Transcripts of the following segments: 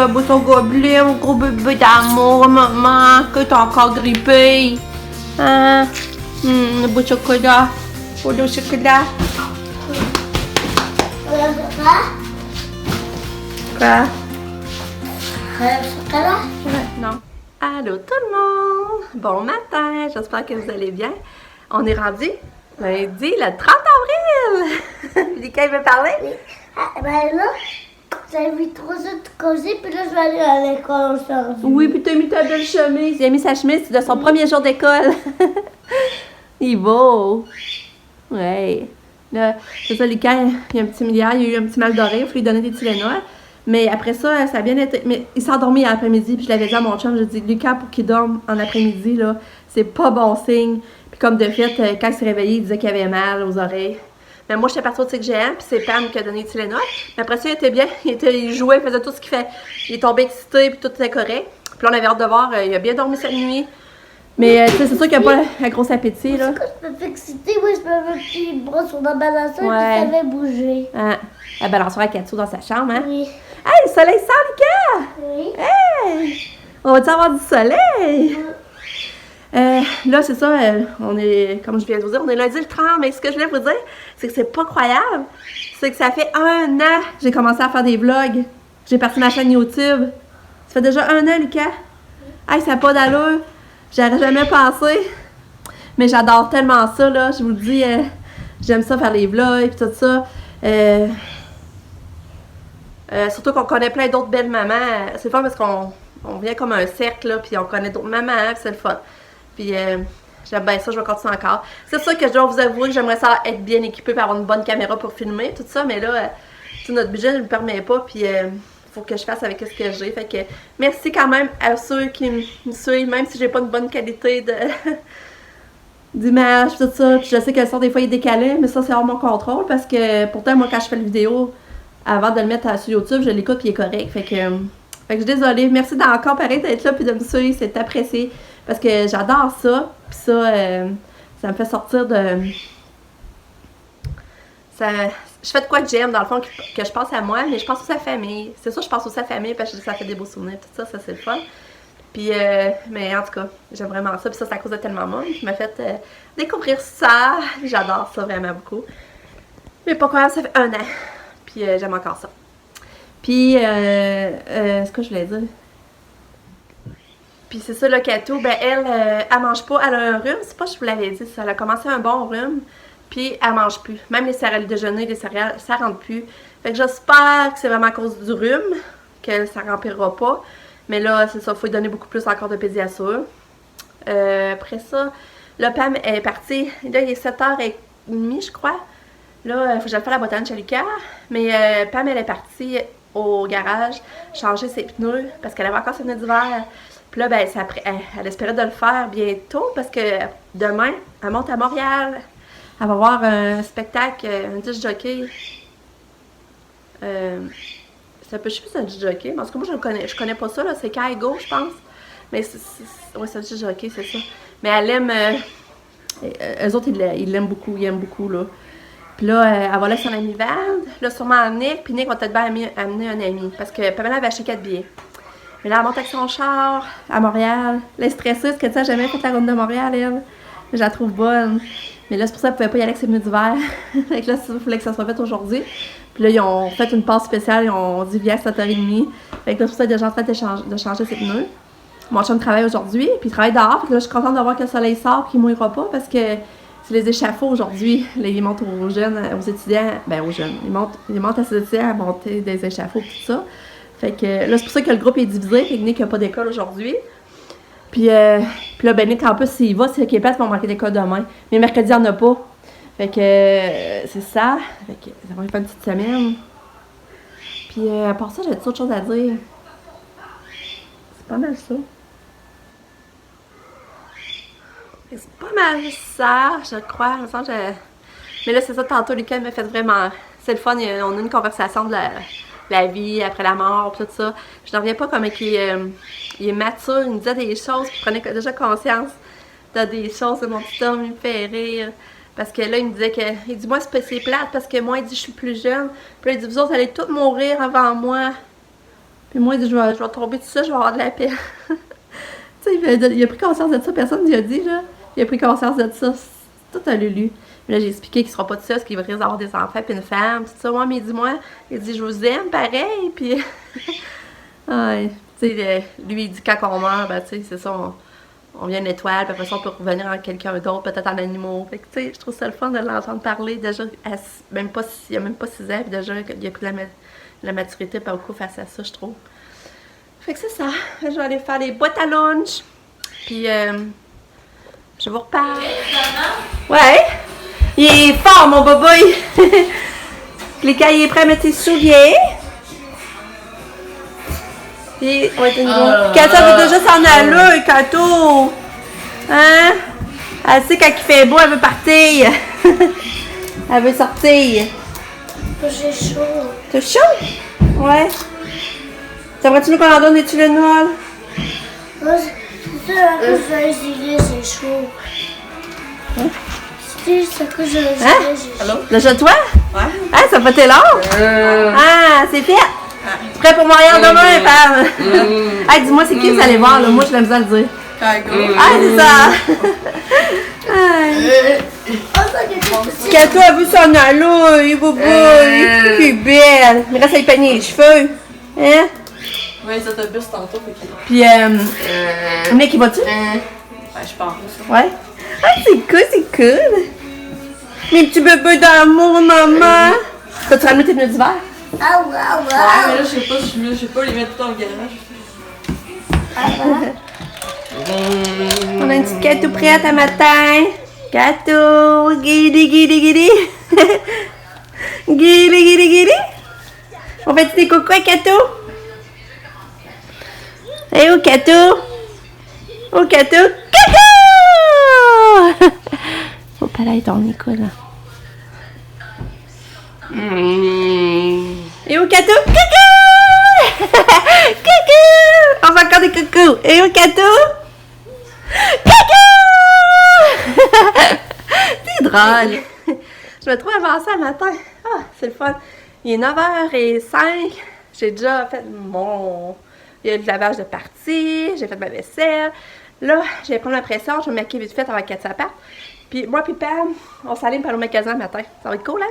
bois ton gobelet, mon gros bébé d'amour, maman, que t'as encore grippé. Hein? Le beau chocolat. Pour le chocolat. Quoi? Chocolat? Non. Allô tout le monde! Bon matin, j'espère que vous allez bien. On est rendu lundi, le 30 avril! Lucas, il veut parler? Oui. Ah, ben là, j'ai mis 3 heures de causer, puis là, je vais aller à l'école aujourd'hui. Oui, puis t'as mis ta belle chemise. Il a mis sa chemise de son premier jour d'école. Il est beau. Ouais. Là, c'est ça, Lucas, il y a un petit milliard, il a eu un petit mal d'oreille, il faut lui donner des Tylenol. Mais après ça, ça a bien été. Mais il s'est endormi l'après-midi, puis je l'avais dit à mon chum, je dis Lucas, pour qu'il dorme en après-midi, là, c'est pas bon signe. Puis comme de fait, quand il s'est réveillé, il disait qu'il avait mal aux oreilles. Mais moi, j'étais partie au TGM, puis c'est Pam qui a donné Tylenol. Mais après ça, il était bien, il jouait, il faisait tout ce qu'il fait. Il est tombé excité, puis tout était correct. Puis là, on avait hâte de voir, il a bien dormi cette nuit. Mais tu sais, c'est sûr qu'il n'y a pas un gros appétit, là. Est-ce que je peux t'exciter? Oui, je peux mettre un petit bras sur la balançoire, Ouais. puis ça va bouger. Ah, la balançoire à Katsu dans sa chambre, hein? Oui. Hey, le soleil sort, Lucas! Oui. Hey! On va-tu avoir du soleil? Là, c'est ça, on est, comme je viens de vous dire, on est lundi le 30, mais ce que je voulais vous dire, c'est que c'est pas croyable. C'est que ça fait 1 an que j'ai commencé à faire des vlogs. J'ai parti ma chaîne YouTube. Ça fait déjà 1 an, Lucas. Hey, ça n'a pas d'allure. J'aurais jamais pensé. Mais j'adore tellement ça, là. Je vous le dis, j'aime ça faire les vlogs et tout ça. Surtout qu'on connaît plein d'autres belles mamans. C'est le fun parce qu'on vient comme un cercle, là, puis on connaît d'autres mamans, hein, puis c'est le fun. Puis j'aime bien ça, je vais continuer encore. C'est sûr que je dois vous avouer que j'aimerais ça être bien équipée pour avoir une bonne caméra pour filmer, tout ça, mais là, notre budget ne le permet pas, puis faut que je fasse avec ce que j'ai. Fait que merci quand même à ceux qui me suivent, même si j'ai pas une bonne qualité de d'image, tout ça. Puis je sais que le son des fois est décalé, mais ça c'est hors mon contrôle, parce que pourtant, moi, quand je fais la vidéo, avant de le mettre sur YouTube, je l'écoute puis il est correct. Fait que je suis désolée. Merci d'encore pareil d'être là puis de me suivre. C'est apprécié. Parce que j'adore ça. Puis ça, ça me fait sortir de. Ça, je fais de quoi que j'aime, dans le fond, que je pense à moi, mais je pense aussi à la famille. C'est ça, je pense aussi à la famille parce que ça fait des beaux souvenirs. Tout ça, c'est le fun. Puis, mais en tout cas, j'aime vraiment ça. Puis ça, c'est à cause de tellement de monde qui m'a fait découvrir ça. J'adore ça vraiment beaucoup. Mais pas quand même, ça fait 1 an. Puis j'aime encore ça. Puis, ce que je voulais dire? Puis c'est ça, le Katou, ben elle mange pas, elle a un rhume, c'est pas, je vous l'avais dit, ça, elle a commencé un bon rhume, puis elle mange plus. Même les céréales déjeuner, les céréales, ça rentre plus. Fait que j'espère que c'est vraiment à cause du rhume, que ça remplira pas. Mais là, c'est ça, il faut lui donner beaucoup plus encore de pédiasure. Après ça, là, Pam est partie, là, il est 7h30, je crois. Là, il faut que j'aille faire la botane chez Lucas. Mais Pam, elle est partie au garage changer ses pneus parce qu'elle avait encore ses pneus d'hiver. Puis là, ben, elle espérait de le faire bientôt parce que demain, elle monte à Montréal. Elle va voir un spectacle, un disc jockey. C'est un peu, je sais plus si c'est un disc jockey, mais en tout cas, moi, je connais pas ça, là. C'est Kaigo, je pense. Mais ouais, c'est un disc jockey, c'est ça. Mais elle aime. Eux autres, ils l'aiment beaucoup, ils aiment beaucoup, là. Puis là, elle va laisser son ami Val, là, sûrement Nick, puis Nick va peut-être bien amener un ami, parce que Pamela avait acheté 4 billets. Mais là, elle monte avec son char à Montréal. Là, elle est stressée, parce que tu sais, elle n'a jamais fait la ronde de Montréal, elle. Je la trouve bonne. Mais là, c'est pour ça qu'elle ne pouvait pas y aller avec ses pneus d'hiver. Fait que là, il fallait que ça soit fait aujourd'hui. Puis là, ils ont fait une passe spéciale, ils ont dit viens à 7h30. Fait que là, c'est pour ça qu'elle est déjà en train de changer ses pneus. Mon chum travaille aujourd'hui, puis il travaille dehors. Fait que là, je suis contente de voir que le soleil sort, puis qu'il ne mouillera pas, parce que c'est les échafauds aujourd'hui. Là, ils montent aux jeunes, aux étudiants, ben aux jeunes. Ils montent à ces étudiants à monter des échafauds et tout ça. Fait que là, c'est pour ça que le groupe est divisé. Fait que Nick n'a pas d'école aujourd'hui. Puis là, ben Nick, en plus, s'il va, c'est qu'il est plate, il va manquer d'école demain. Mais mercredi, il n'y en a pas. Fait que c'est ça. Fait que ça va faire une petite semaine. Puis à part ça, j'ai autre chose à dire. C'est pas mal ça. C'est pas mal ça, je crois. Il me semble que mais là, c'est ça, tantôt, Lucas m'a fait vraiment. C'est le fun, on a une conversation de la vie après la mort, tout ça. Je n'en reviens pas comme il est mature, il me disait des choses, puis il prenait déjà conscience de des choses. Mon petit homme, il me fait rire. Parce que là, il me disait que. Il dit, moi, c'est plate parce que moi, il dit, je suis plus jeune. Puis là, il dit, vous autres, allez tous mourir avant moi. Puis Puis moi, il dit, je vais tomber de ça, je vais avoir de la paix. Tu sais, il a pris conscience de ça, personne ne lui a dit, là. Il a pris conscience de ça. C'est tout un lulu. Mais là, j'ai expliqué qu'il sera pas de ça, parce qu'il risque d'avoir des enfants puis une femme, tout ça. Moi, mais il dit, je vous aime, pareil, puis... ouais, tu sais, lui, il dit, quand on meurt, ben, tu sais, c'est ça, on vient une étoile, puis après ça, on peut revenir en quelqu'un d'autre, peut-être en animaux. Fait que, tu sais, je trouve ça le fun de l'entendre parler, déjà, il n'y a même pas 6 ans, puis déjà, il y a plus de la maturité, pas beaucoup face à ça, je trouve. Fait que c'est ça, je vais aller faire des boîtes à lunch, puis je vous reparle. Ouais! Il est fort, mon boboy! Puis quand il est prêt à mettre ses souliers. Puis, on va être une grosse. Kato veut déjà s'en aller, Kato! Hein? Elle sait quand il fait beau, elle veut partir. Elle veut sortir. J'ai chaud. T'as chaud? Ouais. T'aimerais-tu nous qu'on en donne des tuiles de Noël? C'est ça, à cause de gilet, c'est chaud. Hein? C'est à cause de gilet, Hein? j'ai chaud. Déjà toi? Ouais. Ah, ça fait tes long? Ah, c'est fait! Prêt pour Montréal demain, femme! Hey, dis-moi, c'est qui vous allez voir, là? Moi, je l'aime ça le dire. Cargo. Ah, c'est ça! Hey. Oh, ça, il est petit. Kato a vu son aller, il va beau, il est belle. Il reste à lui peigner les cheveux. Hein? Ouais, ils autobus tantôt. Puis, mec, il va-tu? Ouais, je pense. Ouais. Ah, c'est cool. Mes petits bébés d'amour, maman. T'as-tu ramené tes pneus d'hiver? Ah, ouais, Ouais, mais là, je sais pas les mettre tout dans le garage. On a une petite Kato prête à matin. Kato, guidi. Guidi. On fait des coucou à Kato? Eh, où Kato? Oh, Kato? Kato! Faut pas aller ton écho, là. Et où Kato? Coucou! Coucou! On fait encore des coucous. Et où Kato? Coucou! C'est drôle. Je me trouve avancée le matin. Ah, c'est le fun. Il est 9h05. J'ai déjà fait il y a eu le lavage de partie. J'ai fait ma vaisselle. Là, je vais prendre la pression. Je vais me maquiller vite fait avec Katia Pat. Puis moi puis Pam, on s'aligne pour aller au magasin le matin. Ça va être cool, hein?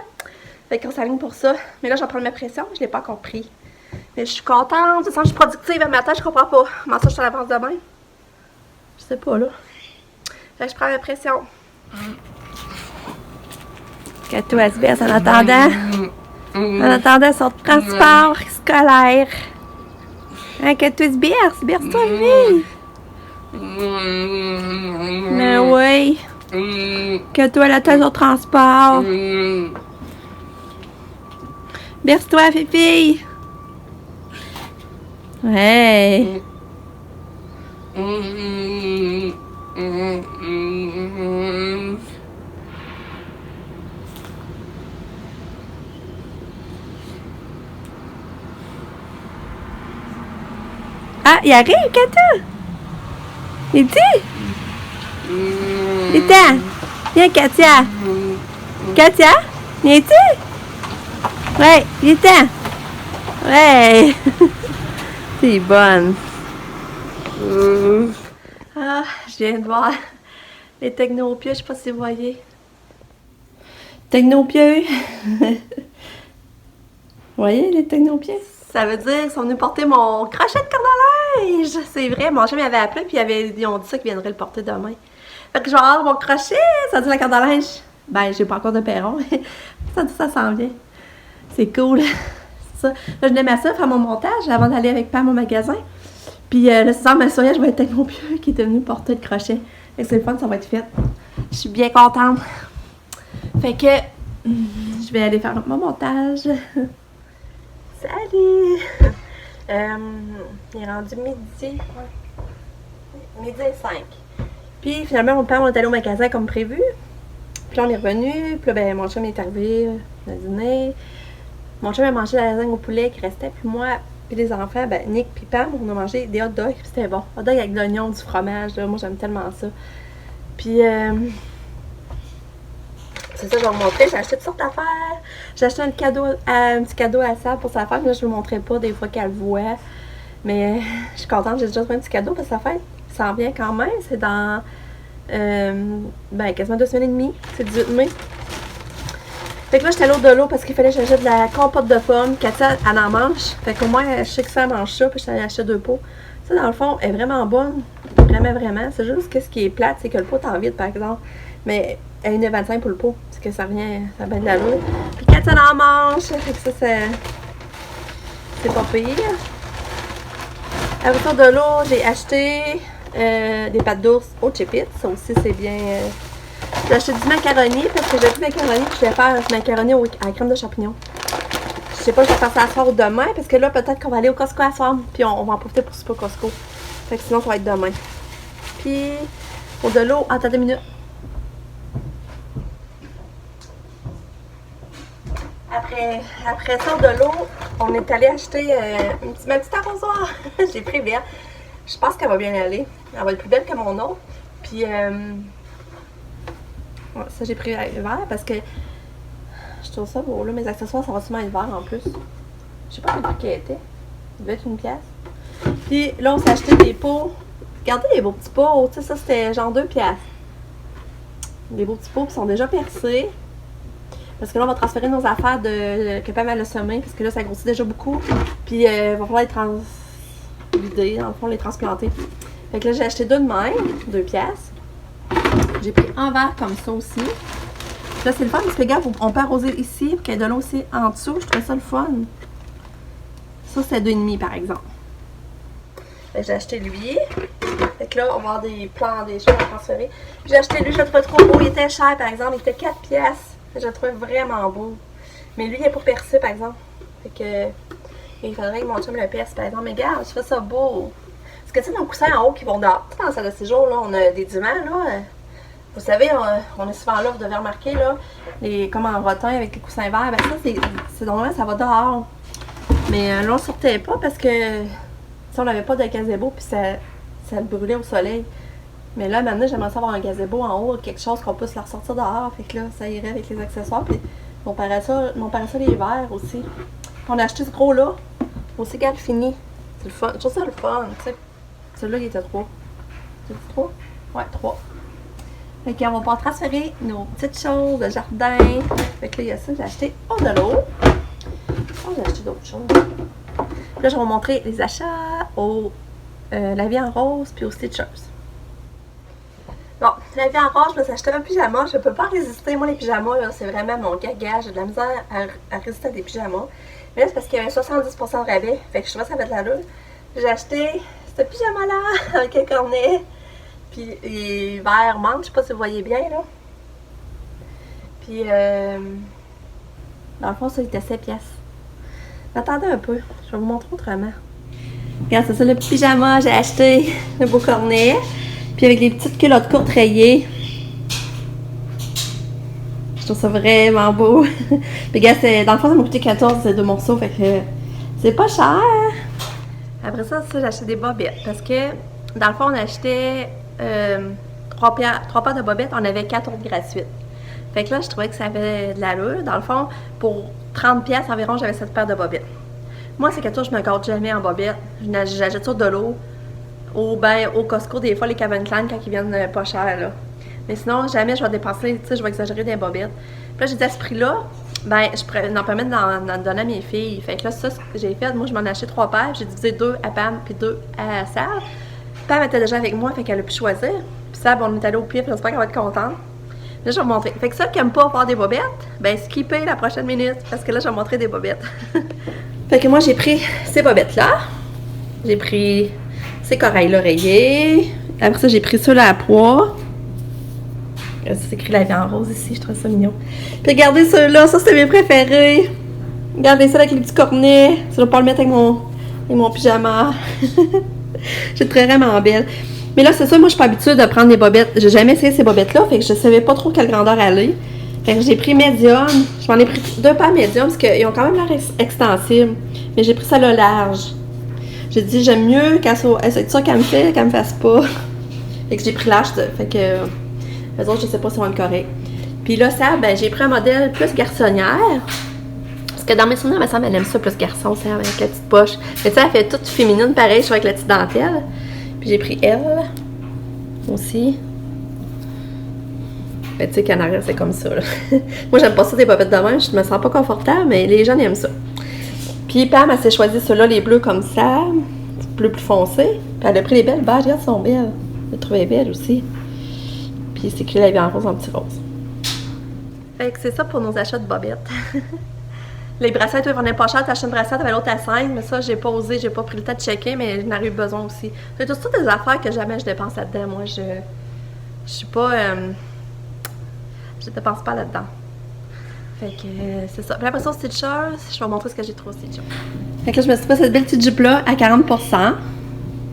Fait qu'on s'aligne pour ça. Mais là, je vais prendre ma pression. Je l'ai pas encore pris. Mais je suis contente. Je sens que je suis productive le matin. Je comprends pas. Comment ça, je suis en avance demain? Je sais pas, là. Fait que je prends ma pression. Kato, elle se baisse en attendant. En attendant son transport scolaire. Hein, Kato, elle se berce. Berce-toi, fille. Mais oui. Kato, elle attend son transport. Berce-toi, Fifi. Ouais. Ah, il arrive, Kato. Il est Viens, viens, Katia. Katia, viens-tu? Ouais, viens-t'en. Ouais. C'est bonne. Ah, je viens de voir les technopieux, je sais pas si vous voyez. Technopieux. Vous voyez les technopieux? Ça veut dire qu'ils sont venus porter mon crochet de corde à linge. C'est vrai, mon chum m'avait appelé puis ils ont dit ça qu'ils viendraient le porter demain. Fait que je vais avoir mon crochet, ça dit la corde à linge. Ben, j'ai pas encore de perron. Ça dit ça s'en vient. C'est cool. Ça. Là, je venais à ça, faire mon montage avant d'aller avec Pam au magasin. Puis le soir, ma soirée, je vais être avec mon pieux qui était venu porter le crochet. Fait que c'est le fun, ça va être fait. Je suis bien contente. Fait que je vais aller faire mon montage. Salut! Il est rendu midi. Ouais. Midi et 5. Puis finalement, mon père, on est allé au magasin comme prévu. Puis là, on est revenu. Puis là, ben, mon chum est arrivé, on a dîné. Mon chum a mangé la lasagne au poulet qui restait. Puis moi, puis les enfants, ben, Nick puis Pam, on a mangé des hot dogs. Puis c'était bon. Hot dogs avec de l'oignon, du fromage. Là. Moi, j'aime tellement ça. Puis, c'est ça, je vais vous montrer. J'ai acheté toutes sortes d'affaires. J'ai acheté un petit cadeau à Sam pour sa femme. Là, je ne vous montrerai pas des fois qu'elle le voit. Mais je suis contente, j'ai déjà trouvé un petit cadeau parce que sa fête s'en vient quand même. C'est dans quasiment 2 semaines et demie. C'est le 18 mai. Fait que là, j'étais à l'eau de l'eau parce qu'il fallait que j'achète de la compote de pommes. Katia, elle en mange. Fait qu'au moins, je sais que ça mange ça. Puis je suis allée acheter 2 pots. Ça, dans le fond, est vraiment bonne. Vraiment, vraiment. C'est juste que ce qui est plate, c'est que le pot est en vide, par exemple. Mais à 1,25 pour le pot. Parce que ça revient, ça va de la l'eau. Puis Katia en mange. Fait que ça, c'est pas pire. À retour de l'eau, j'ai acheté des pâtes d'ours au Chip-It. Ça aussi, c'est bien. J'ai acheté du macaroni parce que j'ai plus de macaroni. Je vais faire du macaroni à la crème de champignons. Je sais pas, je vais faire ça à soir ou demain parce que là, peut-être qu'on va aller au Costco à soir. Puis on va en profiter pour souper au Costco. Fait que sinon, ça va être demain. Puis, pour de l'eau, attendez une minute. Après ça, de l'eau, on est allé acheter ma petite arrosoir. J'ai pris vert. Je pense qu'elle va bien aller. Elle va être plus belle que mon autre. Puis, ouais, ça, j'ai pris vert parce que je trouve ça beau. Là, mes accessoires, ça va sûrement être vert en plus. Je sais pas quel prix qu'elle était. Ça devait être 1 pièce. Puis là, on s'est acheté des pots. Regardez les beaux petits pots. Tu sais, ça, c'était genre 2 pièces. Les beaux petits pots qui sont déjà percés. Parce que là, on va transférer nos affaires que Pam a le semé. Parce que là, ça grossit déjà beaucoup. Puis, il va falloir les vider, dans le fond, les transplanter. Fait que là, j'ai acheté 2 de même. 2 pièces. J'ai pris un verre comme ça aussi. Là, c'est le fun parce que, regarde, on peut arroser ici, puis qu'il y ait de l'eau aussi en dessous. Je trouve ça le fun. Ça, c'est 2,5 par exemple. J'ai acheté lui. Fait que là, on va avoir des plans, des choses à transférer. J'ai acheté lui, je le trouvais trop beau. Il était cher, par exemple. Il était 4 pièces. Je le trouvais vraiment beau. Mais lui, il est pour percer, par exemple. Fait que, il faudrait que mon chum le perce, par exemple. Mais regarde, je trouve ça beau. Parce que, tu sais, nos coussins en haut qui vont dehors. Tu sais, dans la salle de séjour, là, on a des divans, là. Vous savez, on est souvent là, vous devez remarquer, là, comme en rotin avec les coussins verts. Ben ça, c'est normal, ça va dehors. Mais là, on ne sortait pas parce que, si on n'avait pas de gazebo, puis ça le brûlait au soleil. Mais là, maintenant, j'aimerais ça avoir un gazebo en haut, quelque chose qu'on puisse la ressortir dehors. Fait que là, ça irait avec les accessoires. Puis on parait ça l'hiver aussi. Puis on a acheté ce gros-là, aussi gale fini. C'est le fun. Je trouve ça le fun, tu sais. Celui-là, il était 3. C'est 3? Ouais, 3. Fait qu'on va pouvoir transférer nos petites choses de jardin. Fait que là, il y a ça, j'ai acheté de l'eau. Oh, j'ai acheté d'autres choses. Puis là, je vais vous montrer les achats la vie en rose puis aux Stitchers. Bon, la vie en rose, je me suis acheté un pyjama. Je peux pas résister. Moi, les pyjamas, là, c'est vraiment mon gaga. J'ai de la misère à résister à des pyjamas. Mais là, c'est parce qu'il y avait 70% de rabais. Fait que je trouvais que ça avait de l'allure. J'ai acheté ce pyjama-là avec un cornet. Puis il est vert menthe, je sais pas si vous voyez bien là. Puis dans le fond, ça il était 7 pièces. Attendez un peu, je vais vous montrer autrement. Regarde, c'est ça le pyjama, j'ai acheté le beau cornet. Puis avec les petites culottes courtes rayées. Je trouve ça vraiment beau. Puis regarde, dans le fond, ça m'a coûté 14, c'est 2 morceaux, fait que c'est pas cher. Après ça, j'ai acheté des bobettes parce que dans le fond, on achetait 3 paires de bobettes, on avait 4 autres gratuites. Fait que là, je trouvais que ça avait de l'allure. Dans le fond, pour 30 pièces environ, j'avais cette paire de bobettes. Moi, c'est quelque chose que je me gâte jamais en bobettes. J'achète ça de l'eau. Au Costco, des fois, les Calvin Klein, quand ils viennent pas cher, là. Mais sinon, jamais je vais dépenser, tu sais, je vais exagérer des bobettes. Puis là, j'ai dit à ce prix-là, ben, je pourrais en permettre d'en donner à mes filles. Fait que là, ça, ce que j'ai fait, moi, je m'en ai acheté 3 paires. J'ai divisé 2 à Pam, puis 2 à Sal. Pam était déjà avec moi, fait qu'elle a pu choisir. Puis ça, bon, on est allé au pied, puis j'espère qu'elle va être contente. Là, je vais vous montrer. Fait que ça qui aime pas avoir des bobettes, ben, skippez la prochaine minute, parce que là, je vais vous montrer des bobettes. Fait que moi, j'ai pris ces bobettes-là. J'ai pris ces corails-là rayés. Après ça, j'ai pris ceux-là à pois. C'est écrit la vie en rose ici, je trouve ça mignon. Puis regardez ceux-là, ça, c'est mes préférés. Regardez ça avec les petits cornets. Ça, je vais pas le mettre avec mon pyjama. Je suis vraiment belle. Mais là, c'est ça, moi, je suis pas habituée de prendre des bobettes. J'ai jamais essayé ces bobettes-là, fait que je savais pas trop quelle grandeur aller. Fait que j'ai pris médium. Je m'en ai pris 2 paires médium parce qu'ils ont quand même l'air extensibles. Mais j'ai pris ça là large. J'ai dit, j'aime mieux c'est ça qu'elle me fasse pas. Fait que j'ai pris large. Fait que les autres, je sais pas si on va être correct. Puis là, ça, ben, j'ai pris un modèle plus garçonnière. Parce Parce que dans mes souvenirs, ma soeur, elle aime ça plus garçon, c'est avec la petite poche. Mais tu sais, elle fait toute féminine, pareil, je suis avec la petite dentelle. Puis j'ai pris elle aussi. Ben, tu sais qu'en arrière, c'est comme ça, là. Moi, j'aime pas ça des bobettes de même, je me sens pas confortable, mais les jeunes aiment ça. Puis Pam, elle s'est choisi ceux-là, les bleus comme ça, bleu plus foncé. Puis elle a pris les belles badges, regarde, elles sont belles. Je les trouvais belles aussi. Puis c'est que là, elle avait en rose, en petit rose. Fait que c'est ça pour nos achats de bobettes. Les bracelets, toi, ils prenaient pas cher, t'achètes une bracelet, t'avais l'autre à 5, mais ça, j'ai pas osé, j'ai pas pris le temps de checker, mais j'en ai eu besoin aussi. C'est toutes des affaires que jamais je dépense là-dedans. Moi, je suis pas... je dépense pas là-dedans. Fait que c'est ça. Puis après ça, au Stitcher, je vais vous montrer ce que j'ai trouvé au Stitcher. Fait que là, je me suis pris cette belle petite jupe-là à 40%.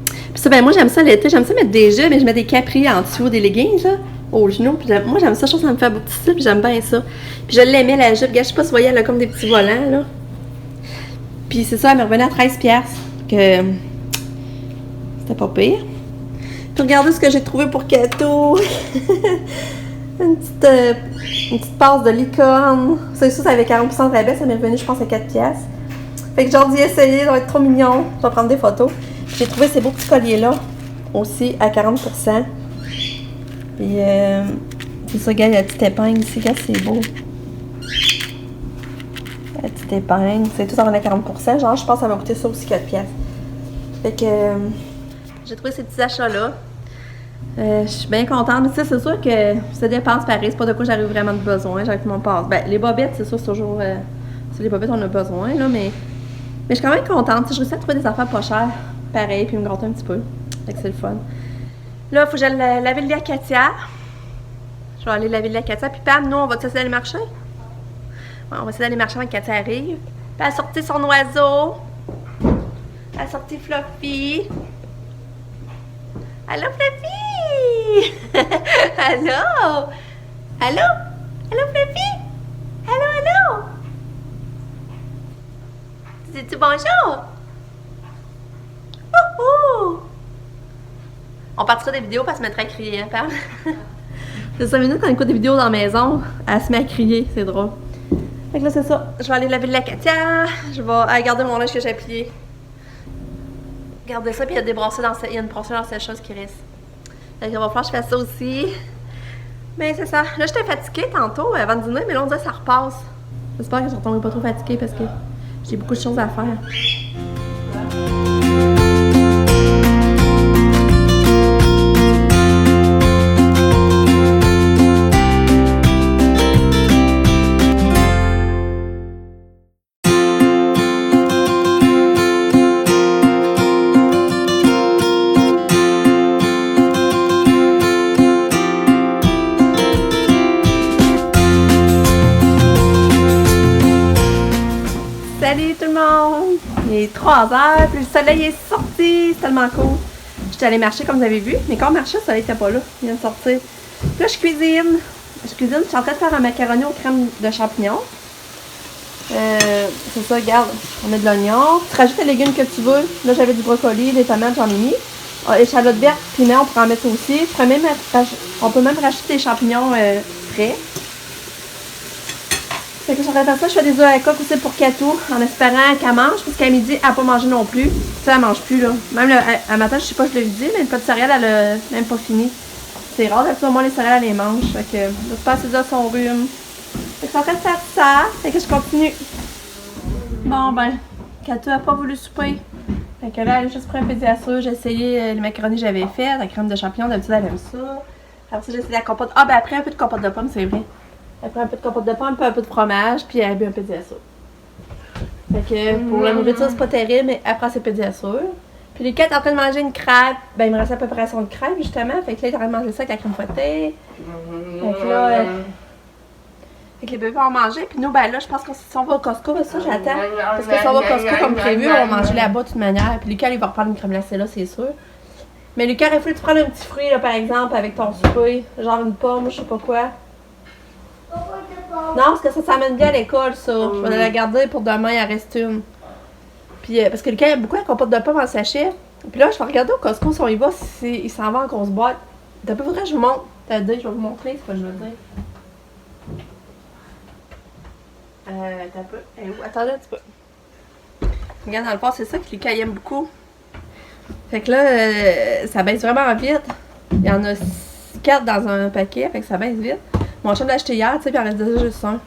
Puis ça, ben moi, j'aime ça l'été, j'aime ça mettre des jupes, mais je mets des capris en dessous, des leggings, là, aux genoux. Puis moi, j'aime ça, je trouve que ça me fait un beau petit style, puis j'aime bien ça. Puis je l'aimais, la jupe. Regarde, je sais pas si vous voyez, elle a comme des petits volants, là. Puis c'est ça, elle me revenait à 13$. Que c'était pas pire. Puis regardez ce que j'ai trouvé pour cadeau. Une petite passe de licorne. C'est ça, ça avait 40% de rabais, ça m'est revenu, je pense, à 4$. Fait que j'ai dit essayer, ça va être trop mignon. Je vais prendre des photos. J'ai trouvé ces beaux petits colliers-là aussi à 40%. Puis c'est ça, regarde, la petite épingle ici, regarde, c'est beau. La petite épingle, c'est tout en à 40%. Genre, je pense que ça m'a coûté ça aussi 4$. Fait que j'ai trouvé ces petits achats-là. Je suis bien contente, mais tu sais, c'est sûr que ça dépense pareil, c'est pas de quoi j'arrive vraiment de besoin, j'arrive mon passe. Ben, les bobettes, c'est sûr, c'est toujours. C'est les bobettes, on a besoin, là, mais je suis quand même contente. Je réussis à trouver des affaires pas chères, pareil, puis me gâter un petit peu. Fait que c'est le fun. Là, il faut que j'aille laver le lit à Katia. Je vais aller laver le lit à Katia. Puis Pam, nous, on va essayer d'aller marcher? Ouais, on va essayer d'aller marcher avant que Katia arrive. Puis elle a sorti son oiseau. Elle a sorti Fluffy. Allô, Fluffy! Allô? Allô? Allô, Fluffy? Allô, allô? Dis-tu bonjour? Ouhou! On partira des vidéos, puis elle se mettra à crier, hein, Pam? C'est 5 minutes quand on écoute des vidéos dans la maison, elle se met à crier, c'est drôle. Fait que là, c'est ça. Je vais aller laver de la Katia. Je vais garder mon linge que j'ai plié. Regardez ça, puis il y a des brassées dans il y a une brassée dans cette chose qui reste. Fait qu'il va falloir que je fasse ça aussi. Mais c'est ça. Là, j'étais fatiguée tantôt avant de dîner, mais là, on dirait que ça repasse. J'espère que je ne retomberai pas trop fatiguée parce que j'ai beaucoup de choses à faire. Salut tout le monde! Il est 3h, puis le soleil est sorti, c'est tellement cool. J'étais allée marcher comme vous avez vu, mais quand on marchait, le soleil n'était pas là, il vient de sortir. Puis là, je cuisine, je suis en train de faire un macaroni aux crèmes de champignons. C'est ça, regarde, on met de l'oignon, tu rajoutes les légumes que tu veux. Là, j'avais du brocoli, des tomates, j'en ai mis. Échalotes vertes, piment, on pourrait en mettre aussi. On peut même rajouter des champignons frais. Fait que je suis en train de faire ça, je fais des œufs à la coque aussi pour Katou, en espérant qu'elle mange, parce qu'à midi, elle n'a pas mangé non plus. Ça, elle mange plus, là. Même à matin, je sais pas, je l'ai dit, mais le pot de céréales, elle a même pas fini. C'est rare, d'habitude, au moins, les céréales, elle les mange. Fait que, j'espère que c'est déjà son rhume. Fait que je suis en train de faire ça, fait que je continue. Bon, ben, Katou n'a pas voulu souper. Fait que là, elle a juste pris un peu d'assaut. J'ai essayé les macaronis que j'avais fait, la crème de champignons, d'habitude, elle aime ça. Après ça, j'ai essayé la compote. Ah, ben, après, un peu de compote de pommes, c'est vrai. Après un peu de compote de pomme, un peu de fromage, puis elle a bu un peu d'assaut. Fait que pour la nourriture, c'est pas terrible, mais après, c'est peu d'assaut. Puis les 4 en train de manger une crêpe. Ben, il me reste à peu près son de crêpe, justement. Fait que là, il est en train de manger ça avec la crème fouettée. Fait que là, fait que les bébés vont manger. Puis nous, ben là, je pense que si on va au Costco, ben ça, j'attends. Parce que si on va au Costco comme prévu, on va manger là-bas de toute manière. Puis Lucas, il va reprendre une crème glacée là, c'est sûr. Mais Lucas, il faut que tu prennes un petit fruit, là, par exemple, avec ton souper. Genre une pomme, je sais pas quoi. Non, parce que ça s'amène bien à l'école, ça. Je vais la garder pour demain, il en reste une. Puis, parce que Lucas, il y a beaucoup de compote de pommes en sachet. Puis là, je vais regarder au Costco si on y va, si il s'en va en grosse boîte. D'un peu, faudrait que je vous montre. Je vais vous montrer ce que je veux dire. T'as un peu. Elle est où? Attendez un petit peu. Regarde, dans le fond, c'est ça que les cas aiment beaucoup. Fait que là, ça baisse vraiment vite. Il y en a 4 dans un paquet, fait que ça baisse vite. Mon chum l'a acheté hier, tu sais, puis il en reste déjà juste un.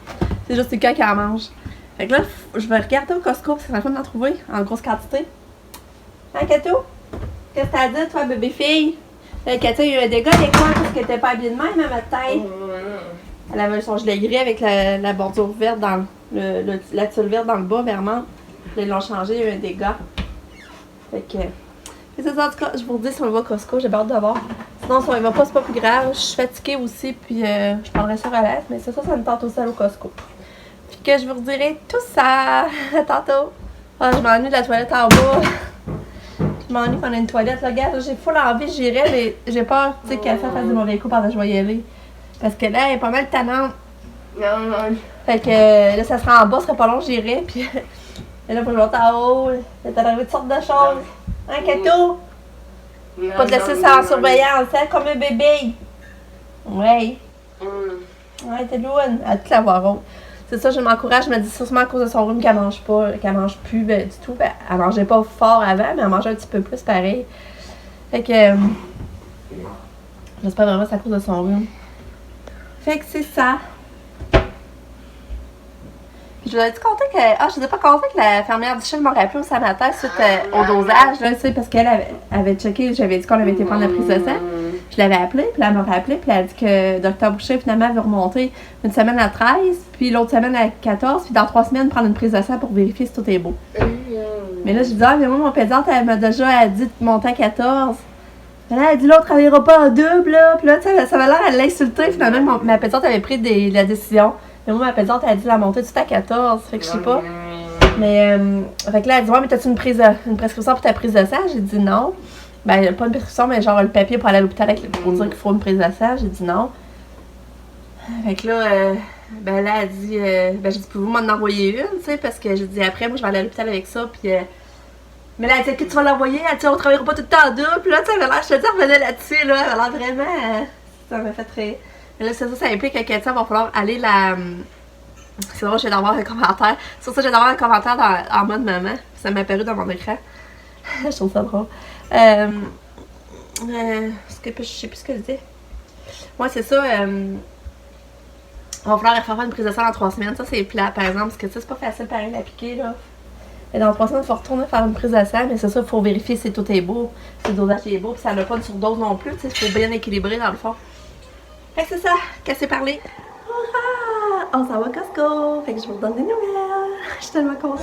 C'est juste les cas qui en mangent. Fait que là, je vais regarder au Costco, parce que c'est la fin d'en trouver en grosse quantité. Hein, Kato? Qu'est-ce que t'as dit, toi, bébé fille? Kato, il y a eu un dégât avec moi parce qu'elle était pas habillée de même, à matin. Elle avait son gilet gris avec la bordure verte dans la tulle verte dans le bas, vraiment. Ils l'ont changé, il y a eu un dégât. Fait que. C'est ça, en tout cas, je vous dis si on va au Costco, j'ai hâte de voir. Sinon, si on y va pas, c'est pas plus grave. Je suis fatiguée aussi, puis je prendrai ça relève, mais c'est ça me tente aussi aller au Costco. Puis que je vous redirai tout ça. À tantôt. Ah, je m'ennuie de la toilette en bas. Je m'ennuie qu'on ait une toilette. Là, regarde, j'ai full envie, j'irais, mais j'ai peur, tu sais, qu'elle fasse des mauvais coups pendant que je vais y aller. Parce que là, elle est pas mal tannante. Fait que là, ça sera en bas, ce serait pas long, j'irais, puis là, faut que je monte en haut. C'est arrivé toutes sortes de choses. Hein, Kato? Pas de laisser ça en surveillance, hein, comme un bébé. Ouais. Ouais, t'es loin. Elle a tout la voir haute. C'est ça, je m'encourage, je me dis sûrement à cause de son rhume qu'elle mange pas, qu'elle mange plus du tout. Ben, elle mangeait pas fort avant, mais elle mangeait un petit peu plus pareil. Fait que j'espère vraiment que c'est à cause de son rhume. Fait que c'est ça. Je vous avais dit compter que. Ah, je vous ai pas compté que la fermière du chien m'a rappelé au sanateur suite au dosage, là, tu sais, parce qu'elle avait checké, j'avais dit qu'on avait été prendre la prise de sang. Je l'avais appelée, puis elle m'a rappelé, puis elle a dit que Dr Boucher, finalement, avait remonté une semaine à 13, puis l'autre semaine à 14, puis dans 3 semaines, prendre une prise de sang pour vérifier si tout est beau. Mais là, je dis, ah, mais moi, mon pédiatre, elle m'a déjà dit de monter à 14. Mais là, elle dit, l'autre ne travaillera pas en double, là. Puis là, tu sais, ça avait l'air à l'insulter. Finalement, ma pédiatre avait pris la décision. Mais moi, ma pédiatre, elle a dit la monter tout à 14. Fait que je sais pas. Mais, fait que là, elle dit, ouais, mais t'as-tu une prescription pour ta prise de sang? J'ai dit non. Ben, pas une prescription, mais genre le papier pour aller à l'hôpital pour dire qu'il faut une prise de sang. J'ai dit non. Fait que là, ben là, elle dit, ben, j'ai dit, pouvez-vous m'en envoyer une, tu sais, parce que j'ai dit, après, moi, je vais aller à l'hôpital avec ça, puis. Mais là, elle dit que tu vas l'envoyer, elle dit, on travaillera pas tout le temps en double, puis là, tu sais, elle avait l'air, je te dis, elle revenait là-dessus, là, elle avait l'air vraiment. Ça m'a fait rire. Mais là, ça implique que Katia va falloir aller la. C'est drôle, je viens d'avoir un commentaire. Sur ça, je viens d'avoir un commentaire en mode maman. Ça m'a apparu dans mon écran. Je trouve ça drôle. Je sais plus ce que je dis. Ouais, c'est ça. On va falloir faire une prise de sang dans 3 semaines. Ça, c'est plat, par exemple, parce que ça, c'est pas facile pareil à piquer, là. Et dans 3 semaines, il faut retourner faire une prise de sang, mais c'est ça, il faut vérifier si tout est beau, si le dosage est beau, puis ça n'a pas de surdose non plus, tu sais, il faut bien équilibrer dans le fond. Fait que c'est ça, qu'est-ce parlé? Hurrah! On s'en va à Costco! Fait que je vous redonne des nouvelles! Je suis tellement contente!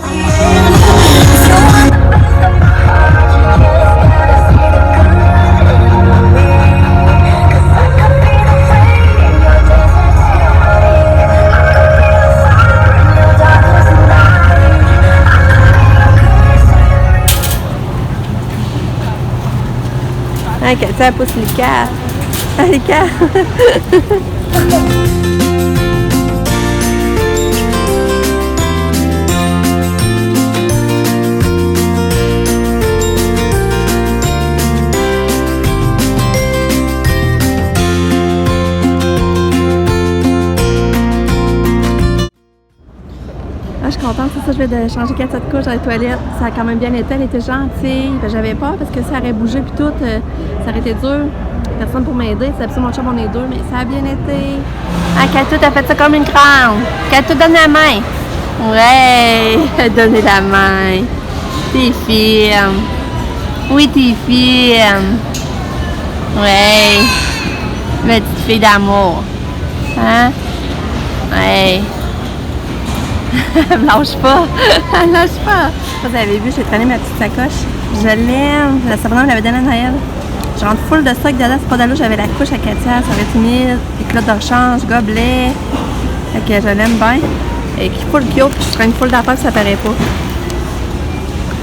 Ah, Katia, elle pousse les cartes! Ah, les cartes! Ah, je suis contente, c'est ça, je vais changer Katia de couche dans les toilettes. Ça a quand même bien été, elle était gentille. Ben, j'avais peur parce que ça aurait bougé puis tout, ça aurait été dur. Personne pour m'aider, c'est absolument mon chum, on est deux, mais ça a bien été. Ah, Katou, t'as fait ça comme une grande. Katou, donne la main. Ouais, donnez la main. T'es firme. Oui, t'es firme. Ouais. Ma petite fille d'amour. Hein? Ouais. Elle me lâche pas. Elle me lâche pas. Vous avez vu, j'ai traîné ma petite sacoche. Je l'aime. La savonnette, je l'avais donnée à Noël. Je rentre full de stock dedans, c'est pas d'allure, j'avais la couche à Katia, ça aurait été humide, des culottes de rechange, gobelets. Fait que je l'aime bien. Et qui full cute, puis je traîne full d'affaires, ça paraît pas.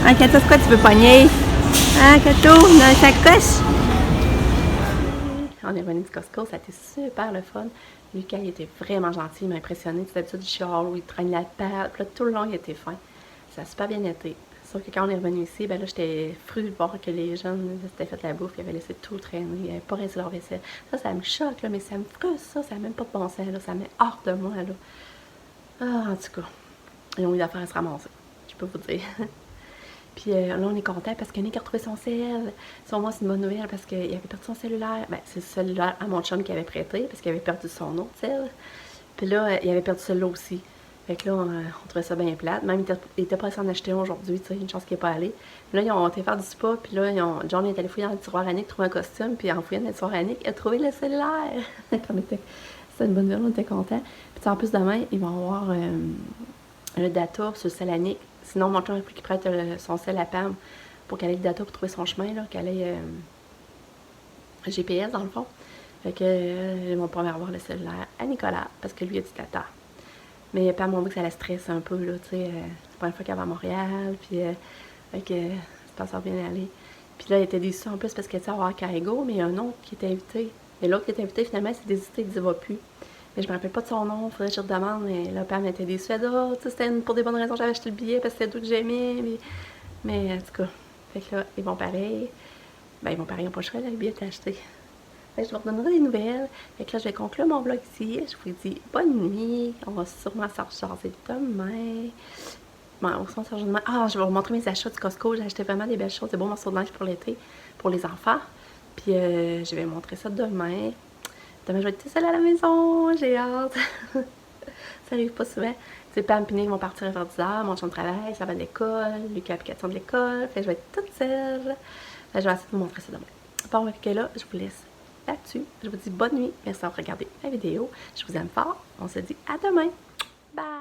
Hein, Katia, c'est quoi tu veux pogner? Hein, Kato, dans la sacoche? On est revenu du Costco, ça a été super le fun. Lucas, il était vraiment gentil, il m'a impressionné. C'est d'habitude du chial où il traîne la patte, puis là, tout le long, il était fin. Ça a super bien été. Sauf que quand on est revenu ici, ben là, j'étais frustrée de voir que les jeunes s'étaient fait la bouffe, ils avaient laissé tout traîner, ils n'avaient pas rincé leur vaisselle. Ça me choque, là, mais ça me frustre, ça n'a même pas de bon sens, là, ça me met hors de moi, là. Ah, en tout cas. Ils ont eu d'affaires à se ramasser, je peux vous dire. Puis là, on est content parce que Nick a retrouvé son cell. Sur moi, c'est une bonne nouvelle parce qu'il avait perdu son cellulaire. Ben, c'est le cellulaire à mon chum qui avait prêté parce qu'il avait perdu son autre cell. Puis là, il avait perdu celui-là aussi. Fait que là, on trouvait ça bien plate. Même, il était prêt à s'en acheter un aujourd'hui, tu sais, une chance qu'il n'est pas allé. Puis là, ils ont été faire du spa, puis là, John est allé fouiller dans le tiroir à Nick, trouver un costume, puis en fouillant dans le tiroir à Nick, il a trouvé le cellulaire. C'était une bonne nouvelle, on était contents. Puis en plus, demain, ils vont avoir le data sur le sel à Nick. Sinon, mon chum a pris qu'il prête son sel à Pam pour qu'elle ait le data pour trouver son chemin, là, qu'elle ait GPS dans le fond. Fait que ils vont pas avoir le cellulaire à Nicolas, parce que lui a du data. Mais Pam m'a dit que ça la stresse un peu, là, tu sais. C'est la première fois qu'elle va à Montréal, puis fait que c'est pas ça bien aller. Puis là, elle était déçue en plus parce qu'elle était à voir Carigo, mais il y a un autre qui était invité. Et l'autre qui était invité, finalement, c'est désisté, il dit va plus. Mais je me rappelle pas de son nom, faudrait que je redemande, mais là, Pam était déçue. Elle dit, oh, tu sais, c'était pour des bonnes raisons, j'avais acheté le billet parce que c'était tout que j'aimais. Mais en tout cas, fait que là, ils vont pareil. Ben, ils vont pareil, ils n'ont pas le choix, là, le billet est acheté. Fait que je vous redonnerai des nouvelles. Fait que là, je vais conclure mon vlog ici. Je vous dis bonne nuit. On va sûrement s'en recharger demain. Bon, on s'en charge demain. Ah, je vais vous montrer mes achats du Costco. J'ai acheté vraiment des belles choses, des beaux morceaux de linge pour l'été, pour les enfants. Puis je vais montrer ça demain. Demain, je vais être toute seule à la maison. J'ai hâte. Ça arrive pas souvent. C'est Pam et Nick vont partir à 10h. Mon chum travaille, ça va à l'école. Lucas a l'application de l'école. Fait que je vais être toute seule. Fait que je vais essayer de vous montrer ça demain. Bon, fait que là, je vous laisse là-dessus. Je vous dis bonne nuit. Merci d'avoir regardé la vidéo. Je vous aime fort. On se dit à demain. Bye!